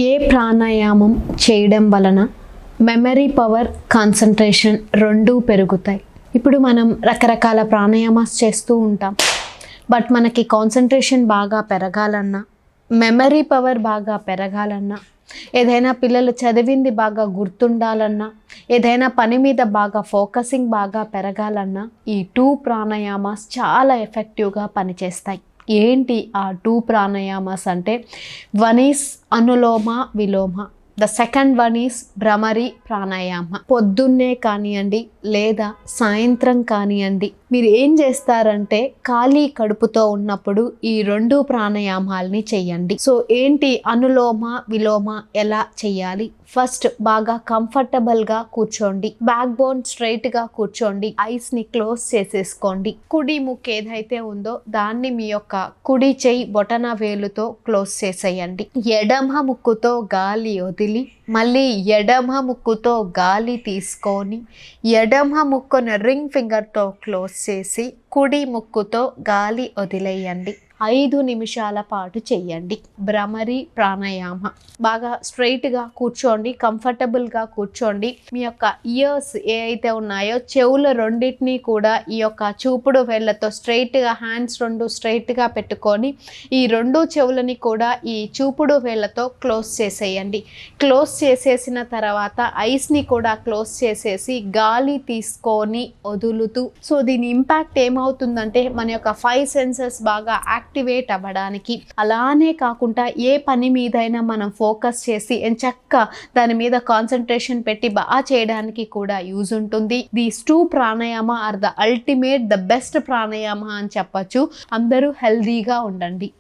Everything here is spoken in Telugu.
ఏ ప్రాణాయామం చేయడం వలన మెమరీ పవర్, కాన్సన్ట్రేషన్ రెండూ పెరుగుతాయి. ఇప్పుడు మనం రకరకాల ప్రాణాయామాస్ చేస్తూ ఉంటాం. బట్ మనకి కాన్సన్ట్రేషన్ బాగా పెరగాలన్నా, మెమరీ పవర్ బాగా పెరగాలన్నా, ఏదైనా పిల్లలు చదివింది బాగా గుర్తుండాలన్నా, ఏదైనా పని మీద బాగా ఫోకసింగ్ బాగా పెరగాలన్నా ఈ 2 ప్రాణాయామాస్ చాలా ఎఫెక్టివ్గా పనిచేస్తాయి. ఏంటి ఆ 2 ప్రాణాయామాస్ అంటే, వన్ ఈస్ అనులోమ విలోమ, the second one is bhramari pranayama. పొద్దున్నే కానివ్వండి లేదా సాయంత్రం కానివ్వండి, మీరు ఏం చేస్తారంటే ఖాళీ కడుపుతో ఉన్నప్పుడు ఈ 2 ప్రాణాయామాలని చెయ్యండి. సో ఏంటి అనులోమ విలోమ ఎలా చెయ్యాలి? ఫస్ట్ బాగా కంఫర్టబుల్గా కూర్చోండి, బ్యాక్ బోన్ స్ట్రైట్గా కూర్చోండి, ఐస్ని క్లోజ్ చేసేసుకోండి. కుడి ముక్కు ఏదైతే ఉందో దాన్ని మీ యొక్క కుడి చెయ్యి బొటన వేలుతో క్లోజ్ చేసేయండి. ఎడమ ముక్కుతో గాలి వదిలి మళ్ళీ ఎడమ ముక్కుతో గాలి తీసుకొని ఎడమ ముక్కును రింగ్ ఫింగర్తో క్లోజ్ చేసి కుడి ముక్కుతో గాలి వదిలేయండి. 5 నిమిషాల పాటు చెయ్యండి భ్రమరి ప్రాణాయామ. బాగా స్ట్రైట్గా కూర్చోండి, కంఫర్టబుల్గా కూర్చోండి. మీ యొక్క ఇయర్స్ ఏ అయితే ఉన్నాయో చెవుల రెండింటినీ కూడా ఈ యొక్క చూపుడు వేళ్ళతో స్ట్రైట్గా, హ్యాండ్స్ 2 స్ట్రైట్గా పెట్టుకొని ఈ 2 చెవులని కూడా ఈ చూపుడు వేళ్ళతో క్లోజ్ చేసేయండి. క్లోజ్ చేసేసిన తర్వాత ఐస్ని కూడా క్లోజ్ చేసేసి గాలి తీసుకొని వదులుతూ, సో దీని ఇంపాక్ట్ ఏమవుతుందంటే మన యొక్క 5 సెన్సెస్ బాగా యాక్టివేట్ అవ్వడానికి, అలానే కాకుండా ఏ పని మీదైనా మనం ఫోకస్ చేసి ఎంచక్కా దాని మీద కాన్సన్ట్రేషన్ పెట్టి బాగా చేయడానికి కూడా యూజ్ ఉంటుంది. These 2 pranayama are the ultimate, the best pranayama అని చెప్పచ్చు. అందరూ హెల్దీగా ఉండండి.